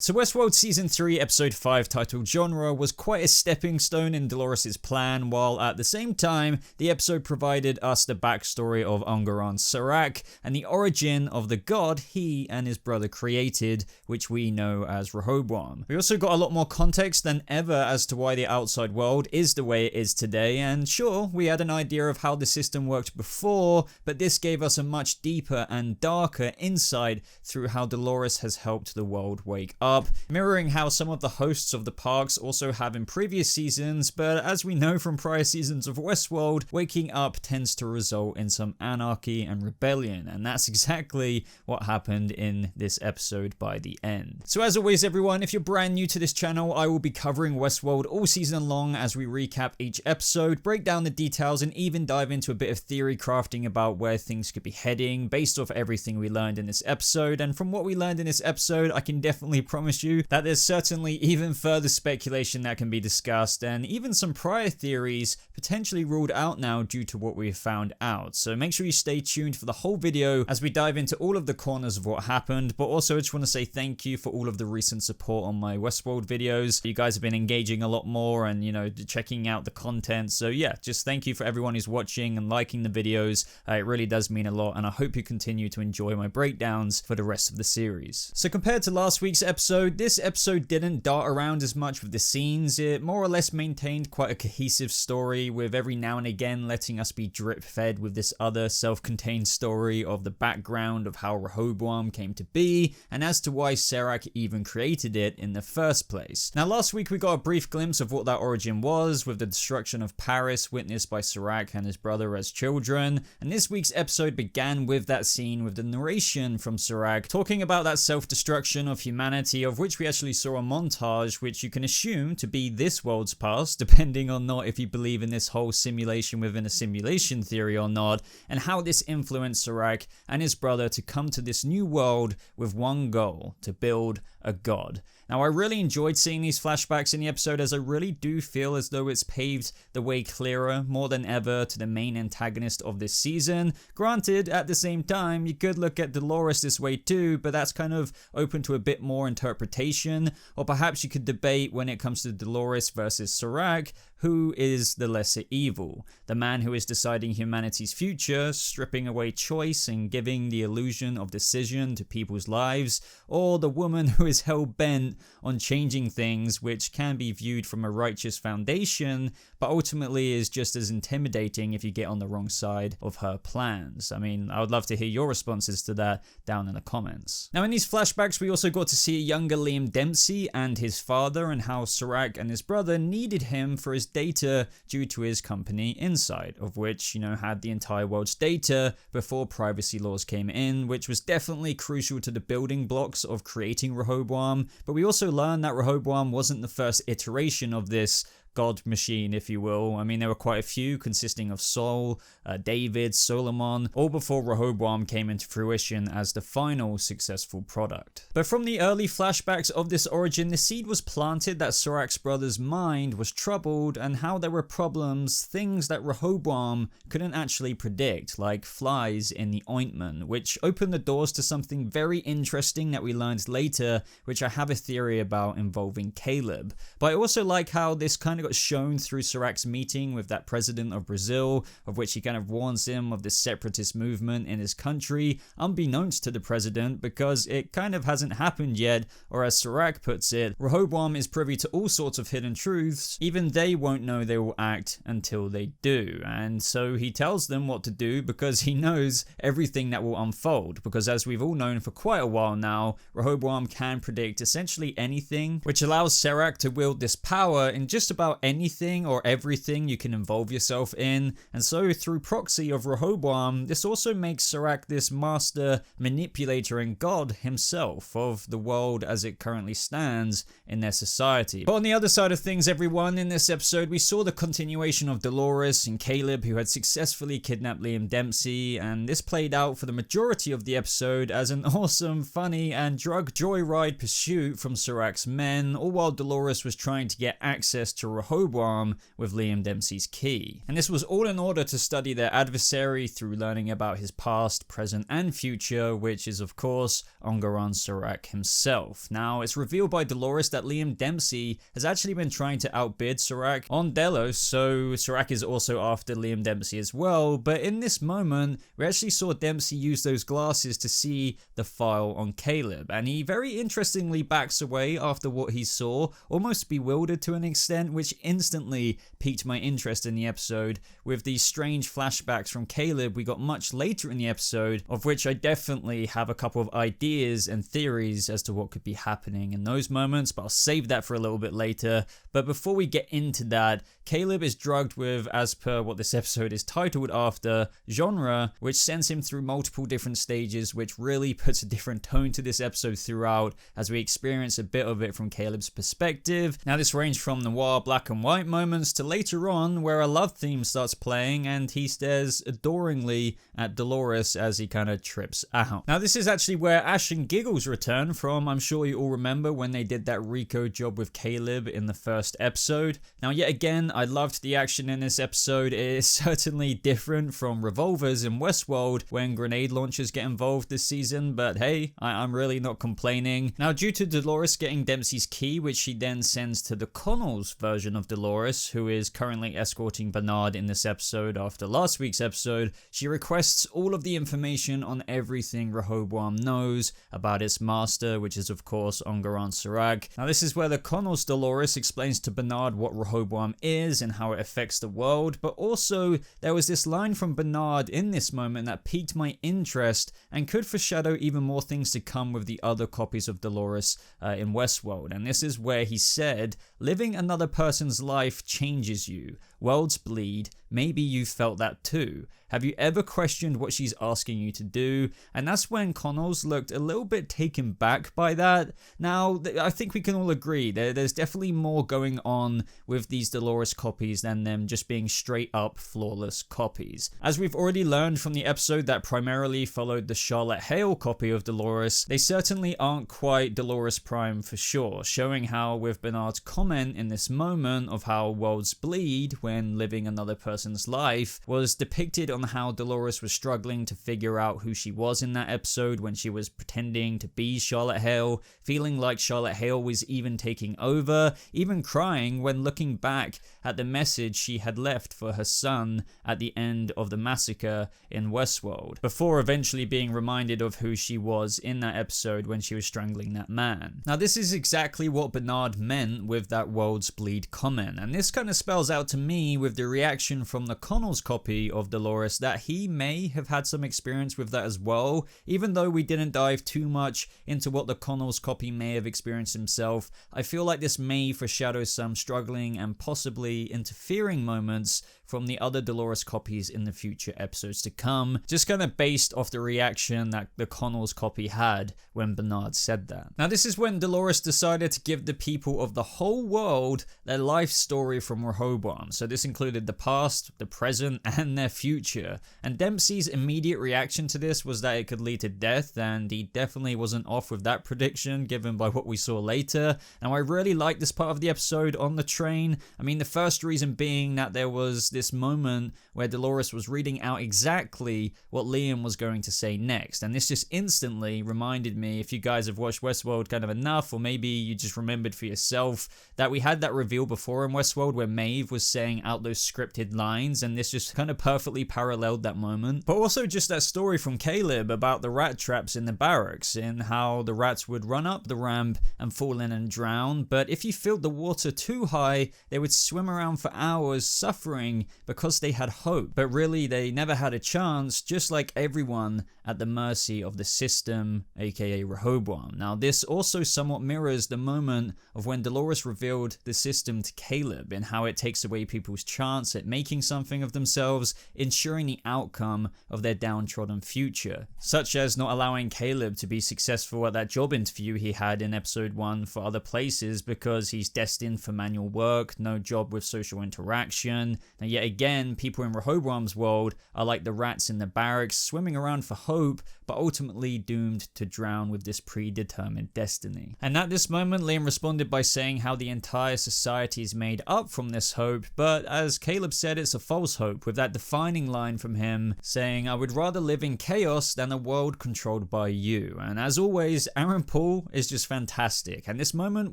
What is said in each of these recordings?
So Westworld Season 3 Episode 5 titled Genre was quite a stepping stone in Dolores' plan, while at the same time, the episode provided us the backstory of Ungaran Serac and the origin of the god he and his brother created, which we know as Rehoboam. We also got a lot more context than ever as to why the outside world is the way it is today, and sure, we had an idea of how the system worked before, but this gave us a much deeper and darker insight through how Dolores has helped the world wake up, mirroring how some of the hosts of the parks also have in previous seasons, but as we know from prior seasons of Westworld, waking up tends to result in some anarchy and rebellion, and that's exactly what happened in this episode by the end. So as always everyone, if you're brand new to this channel, I will be covering Westworld all season long as we recap each episode, break down the details, and even dive into a bit of theory crafting about where things could be heading based off everything we learned in this episode. And from what we learned in this episode, I can definitely promise you that there's certainly even further speculation that can be discussed, and even some prior theories potentially ruled out now due to what we've found out. So make sure you stay tuned for the whole video as we dive into all of the corners of what happened, but also I just want to say thank you for all of the recent support on my Westworld videos. You guys have been engaging a lot more and, you know, checking out the content. So yeah, just thank you for everyone who's watching and liking the videos. It really does mean a lot, and I hope you continue to enjoy my breakdowns for the rest of the series. So compared to last week's episode, this episode didn't dart around as much with the scenes. It more or less maintained quite a cohesive story, with every now and again letting us be drip fed with this other self-contained story of the background of how Rehoboam came to be and as to why Serac even created it in the first place. Now last week we got a brief glimpse of what that origin was, with the destruction of Paris witnessed by Serac and his brother as children, and this week's episode began with that scene with the narration from Serac talking about that self-destruction of humanity, of which we actually saw a montage which you can assume to be this world's past, depending on not if you believe in this whole simulation within a simulation theory or not, and how this influenced Serac and his brother to come to this new world with one goal: to build a god. Now I really enjoyed seeing these flashbacks in the episode, as I really do feel as though it's paved the way clearer more than ever to the main antagonist of this season. Granted, at the same time, you could look at Dolores this way too, but that's kind of open to a bit more interpretation, or perhaps you could debate when it comes to Dolores versus Serac, who is the lesser evil? The man who is deciding humanity's future, stripping away choice and giving the illusion of decision to people's lives, or the woman who is hell-bent on changing things, which can be viewed from a righteous foundation, but ultimately is just as intimidating if you get on the wrong side of her plans? I mean, I would love to hear your responses to that down in the comments. Now in these flashbacks we also got to see a younger Liam Dempsey and his father, and how Serac and his brother needed him for his data due to his company Insight, of which, you know, had the entire world's data before privacy laws came in, which was definitely crucial to the building blocks of creating Rehoboam. But we also learned that Rehoboam wasn't the first iteration of this god machine, if you will. I mean, there were quite a few, consisting of Saul, David, Solomon, all before Rehoboam came into fruition as the final successful product. But from the early flashbacks of this origin, the seed was planted that Serac's brother's mind was troubled, and how there were problems, things that Rehoboam couldn't actually predict, like flies in the ointment, which opened the doors to something very interesting that we learned later, which I have a theory about involving Caleb. But I also like how this kind of got shown through Serac's meeting with that president of Brazil, of which he kind of warns him of this separatist movement in his country, unbeknownst to the president, because it kind of hasn't happened yet, or as Serac puts it, Rehoboam is privy to all sorts of hidden truths. Even they won't know they will act until they do, and so he tells them what to do because he knows everything that will unfold, because as we've all known for quite a while now, Rehoboam can predict essentially anything, which allows Serac to wield this power in just about anything or everything you can involve yourself in. And so through proxy of Rehoboam, this also makes Serac this master manipulator and god himself of the world as it currently stands in their society. But on the other side of things, everyone, in this episode we saw the continuation of Dolores and Caleb, who had successfully kidnapped Liam Dempsey, and this played out for the majority of the episode as an awesome, funny and drug joyride pursuit from Serac's men, all while Dolores was trying to get access to Rehoboam with Liam Dempsey's key. And this was all in order to study their adversary through learning about his past, present, and future, which is of course Ungaran Serac himself. Now, it's revealed by Dolores that Liam Dempsey has actually been trying to outbid Serac on Delos, so Serac is also after Liam Dempsey as well, but in this moment, we actually saw Dempsey use those glasses to see the file on Caleb, and he very interestingly backs away after what he saw, almost bewildered to an extent, which instantly piqued my interest in the episode, with these strange flashbacks from Caleb we got much later in the episode, of which I definitely have a couple of ideas and theories as to what could be happening in those moments, but I'll save that for a little bit later. But before we get into that, Caleb is drugged with, as per what this episode is titled after, genre, which sends him through multiple different stages, which really puts a different tone to this episode throughout, as we experience a bit of it from Caleb's perspective. Now, this ranged from noir black and white moments to later on where a love theme starts playing and he stares adoringly at Dolores as he kind of trips out. Now, this is actually where Ash and Giggles return from. I'm sure you all remember when they did that Rico job with Caleb in the first episode. Now, yet again, I loved the action in this episode. It is certainly different from revolvers in Westworld when grenade launchers get involved this season, but hey, I'm really not complaining. Now, due to Dolores getting Dempsey's key, which she then sends to the Connells version of Dolores, who is currently escorting Bernard in this episode after last week's episode, she requests all of the information on everything Rehoboam knows about its master, which is of course Ungaran Serac. Now, this is where the Connells Dolores explains to Bernard what Rehoboam is and how it affects the world, but also there was this line from Bernard in this moment that piqued my interest and could foreshadow even more things to come with the other copies of Dolores in Westworld. And this is where he said, "Living another person's life changes you. Worlds bleed. Maybe you felt that too. Have you ever questioned what she's asking you to do?" And that's when Connells looked a little bit taken back by that. Now, I think we can all agree there's definitely more going on with these Dolores copies than them just being straight up flawless copies. As we've already learned from the episode that primarily followed the Charlotte Hale copy of Dolores, they certainly aren't quite Dolores Prime for sure, showing how with Bernard's comment in this moment of how worlds bleed when living another person's life was depicted on how Dolores was struggling to figure out who she was in that episode when she was pretending to be Charlotte Hale, feeling like Charlotte Hale was even taking over, even crying when looking back at the message she had left for her son at the end of the massacre in Westworld, before eventually being reminded of who she was in that episode when she was strangling that man. Now, this is exactly what Bernard meant with that worlds bleed comment, and this kind of spells out to me with the reaction from the Connells copy of Dolores that he may have had some experience with that as well, even though we didn't dive too much into what the Connells copy may have experienced himself. I feel like this may foreshadow some struggling and possibly interfering moments from the other Dolores copies in the future episodes to come, just kind of based off the reaction that the Connells copy had when Bernard said that. Now, this is when Dolores decided to give the people of the whole world their life story from Rehoboam, so this included the past, the present, and their future, and Dempsey's immediate reaction to this was that it could lead to death, and he definitely wasn't off with that prediction given by what we saw later. Now, I really like this part of the episode on the train. I mean, the first reason being that there was this moment where Dolores was reading out exactly what Liam was going to say next, and this just instantly reminded me, if you guys have watched Westworld kind of enough, or maybe you just remembered for yourself, that we had that reveal before in Westworld where Maeve was saying out those scripted lines, and this just kind of perfectly paralleled that moment. But also just that story from Caleb about the rat traps in the barracks, and how the rats would run up the ramp and fall in and drown, but if you filled the water too high, they would swim around for hours suffering because they had hope, but really they never had a chance, just like everyone at the mercy of the system, aka Rehoboam. Now, this also somewhat mirrors the moment of when Dolores revealed the system to Caleb and how it takes away people's chance at making something of themselves, ensuring the outcome of their downtrodden future, such as not allowing Caleb to be successful at that job interview he had in episode 1 for other places because he's destined for manual work, no job with social interaction. And yet again, people in Rehoboam's world are like the rats in the barracks, swimming around for hope, but ultimately doomed to drown with this predetermined destiny. And at this moment, Liam responded by saying how the entire society is made up from this hope, but as Caleb said, it's a false hope, with that defining line from him saying, "I would rather live in chaos than a world controlled by you." And as always, Aaron Paul is just fantastic, and this moment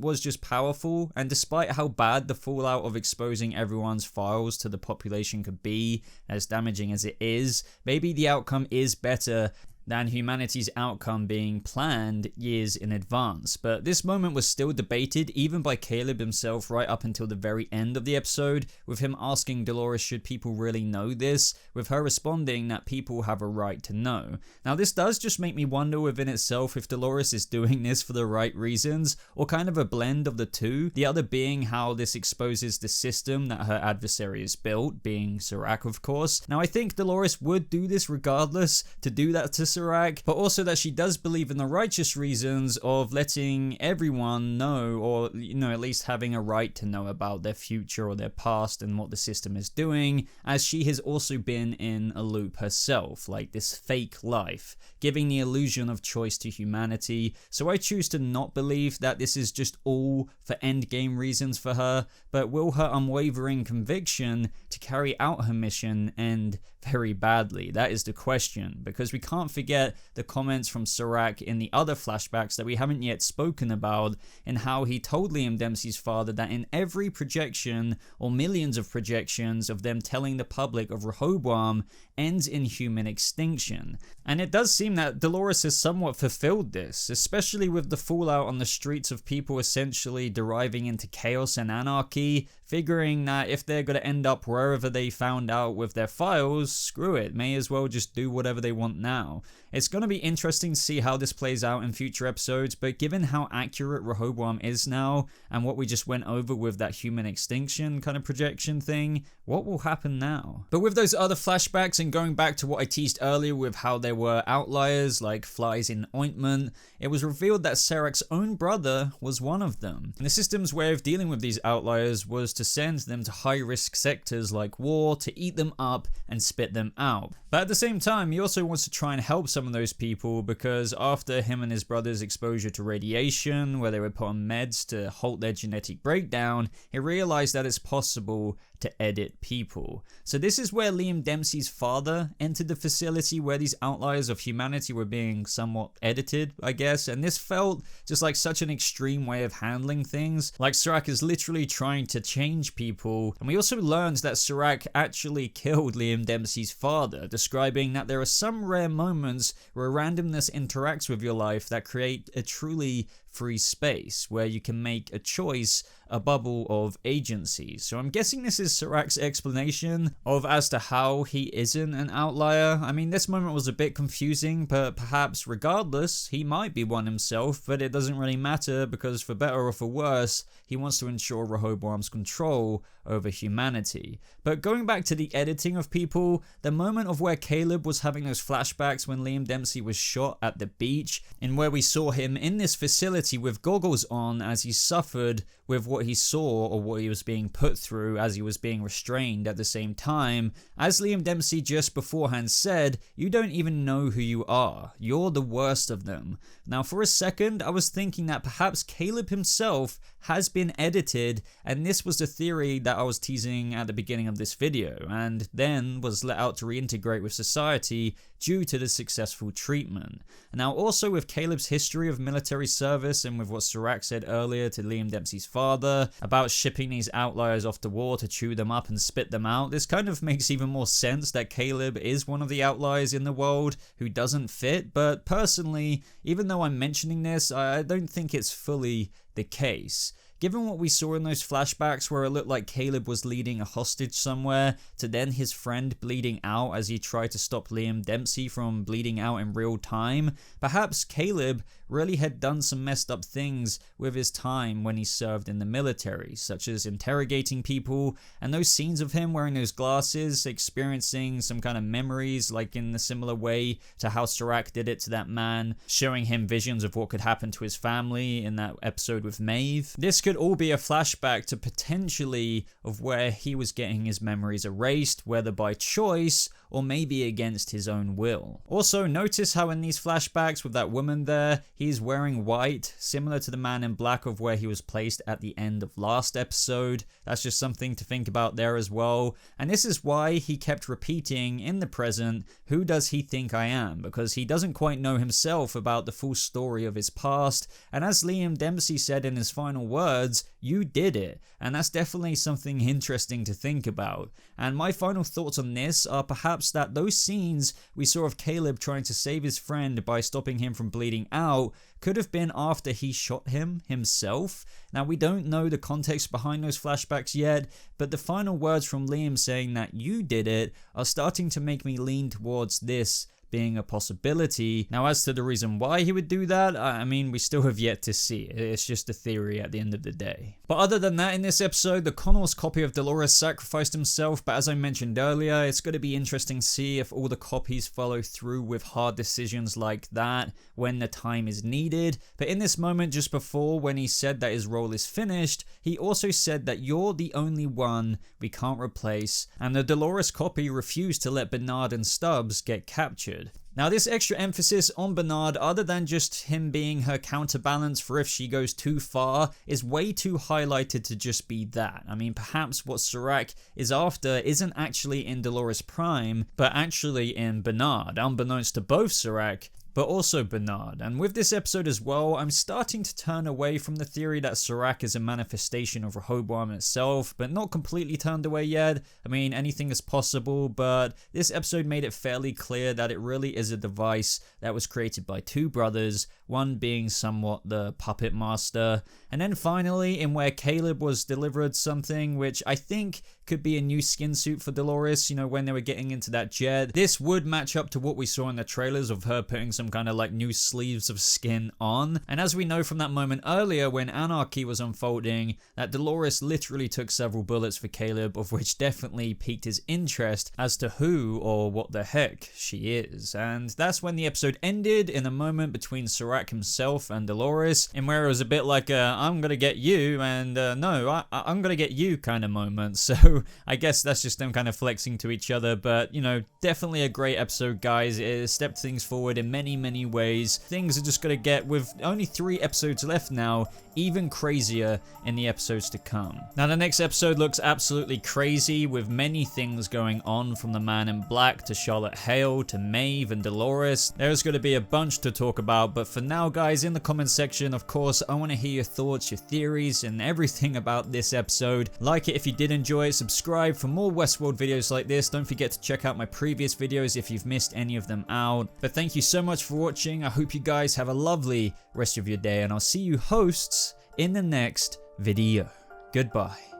was just powerful, and despite how bad the fallout of exposing everyone's files to the population could be, as damaging as it is, maybe the outcome is better than humanity's outcome being planned years in advance. But this moment was still debated even by Caleb himself right up until the very end of the episode, with him asking Dolores should people really know this, with her responding that people have a right to know. Now this does just make me wonder within itself if Dolores is doing this for the right reasons, or kind of a blend of the two, the other being how this exposes the system that her adversary has built, being Serac of course. Now I think Dolores would do this regardless, to do that to Serac, but also that she does believe in the righteous reasons of letting everyone know, or at least having a right to know about their future or their past and what the system is doing, as she has also been in a loop herself, like this fake life, giving the illusion of choice to humanity. So I choose to not believe that this is just all for endgame reasons for her, but will her unwavering conviction to carry out her mission end very badly? That is the question, because we can't forget the comments from Serac in the other flashbacks that we haven't yet spoken about, in how he told Liam Dempsey's father that in every projection, or millions of projections of them telling the public of Rehoboam, ends in human extinction. And it does seem that Dolores has somewhat fulfilled this, especially with the fallout on the streets of people essentially deriving into chaos and anarchy, figuring that if they're going to end up wherever they found out with their files, screw it, may as well just do whatever they want now. It's going to be interesting to see how this plays out in future episodes, but given how accurate Rehoboam is now, and what we just went over with that human extinction kind of projection thing, what will happen now? But with those other flashbacks, and going back to what I teased earlier with how there were outliers like flies in ointment, it was revealed that Serac's own brother was one of them. And the system's way of dealing with these outliers was to send them to high-risk sectors like war to eat them up and spit them out. But at the same time, he also wants to try and help some of those people, because after him and his brother's exposure to radiation, where they were put on meds to halt their genetic breakdown, he realized that it's possible to edit people. So this is where Liam Dempsey's father entered the facility where these outliers of humanity were being somewhat edited, I guess, and this felt just like such an extreme way of handling things. Like Serac is literally trying to change people, and we also learned that Serac actually killed Liam Dempsey's father, describing that there are some rare moments where randomness interacts with your life that create a truly free space where you can make a choice, a bubble of agency. So I'm guessing this is Serac's explanation of as to how he isn't an outlier. I mean, this moment was a bit confusing, but perhaps regardless, he might be one himself, but it doesn't really matter, because for better or for worse, he wants to ensure Rehoboam's control over humanity. But going back to the editing of people, the moment of where Caleb was having those flashbacks when Liam Dempsey was shot at the beach, in where we saw him in this facility with goggles on as he suffered with what he saw, or what he was being put through as he was being restrained at the same time, as Liam Dempsey just beforehand said, "You don't even know who you are. You're the worst of them." Now for a second, I was thinking that perhaps Caleb himself has been edited, and this was the theory that I was teasing at the beginning of this video, and then was let out to reintegrate with society due to the successful treatment. Now also with Caleb's history of military service, and with what Serac said earlier to Liam Dempsey's father about shipping these outliers off to war to chew them up and spit them out, this kind of makes even more sense that Caleb is one of the outliers in the world who doesn't fit. But personally, even though I'm mentioning this, I don't think it's fully the case. Given what we saw in those flashbacks where it looked like Caleb was leading a hostage somewhere, to then his friend bleeding out as he tried to stop Liam Dempsey from bleeding out in real time, perhaps Caleb really had done some messed up things with his time when he served in the military, such as interrogating people, and those scenes of him wearing those glasses, experiencing some kind of memories, like in a similar way to how Serac did it to that man, showing him visions of what could happen to his family in that episode with Maeve. This could all be a flashback to potentially of where he was getting his memories erased, whether by choice or maybe against his own will. Also, notice how in these flashbacks with that woman there, he's wearing white, similar to the man in black of where he was placed at the end of last episode. That's just something to think about there as well. And this is why he kept repeating in the present, who does he think I am? Because he doesn't quite know himself about the full story of his past. And as Liam Dempsey said in his final words, you did it. And that's definitely something interesting to think about. And my final thoughts on this are perhaps that those scenes we saw of Caleb trying to save his friend by stopping him from bleeding out could have been after he shot him himself. Now, we don't know the context behind those flashbacks yet, but the final words from Liam saying that you did it are starting to make me lean towards this being a possibility. Now, as to the reason why he would do that, I mean, we still have yet to see. It's just a theory at the end of the day. But other than that, in this episode, the Connell's copy of Dolores sacrificed himself, but as I mentioned earlier, it's going to be interesting to see if all the copies follow through with hard decisions like that when the time is needed. But in this moment just before, when he said that his role is finished, he also said that you're the only one we can't replace, and the Dolores copy refused to let Bernard and Stubbs get captured. Now, this extra emphasis on Bernard, other than just him being her counterbalance for if she goes too far, is way too highlighted to just be that. I mean, perhaps what Serac is after isn't actually in Dolores Prime, but actually in Bernard, unbeknownst to both Serac, but also Bernard. And with this episode as well, I'm starting to turn away from the theory that Serac is a manifestation of Rehoboam itself, but not completely turned away yet. I mean, anything is possible, but this episode made it fairly clear that it really is a device that was created by two brothers, one being somewhat the puppet master. And then finally, in where Caleb was delivered something which I think could be a new skin suit for Dolores, you know, when they were getting into that jet. This would match up to what we saw in the trailers of her putting some kind of like new sleeves of skin on. And as we know from that moment earlier when Anarchy was unfolding, that Dolores literally took several bullets for Caleb, of which definitely piqued his interest as to who or what the heck she is. And that's when the episode ended, in a moment between Serac himself and Dolores, in where it was a bit like a I'm gonna get you and no, I'm gonna get you kind of moment. So I guess that's just them kind of flexing to each other, but you know, definitely a great episode, guys. It stepped things forward in many ways. Things are just gonna get, with only 3 episodes left now, even crazier in the episodes to come. Now, the next episode looks absolutely crazy, with many things going on, from the Man in Black to Charlotte Hale to Maeve and Dolores. There's going to be a bunch to talk about, but for now, guys, in the comment section, of course, I want to hear your thoughts, your theories, and everything about this episode. Like it if you did enjoy it, subscribe for more Westworld videos like this. Don't forget to check out my previous videos if you've missed any of them out. But thank you so much for watching. I hope you guys have a lovely rest of your day, and I'll see you hosts in the next video. Goodbye.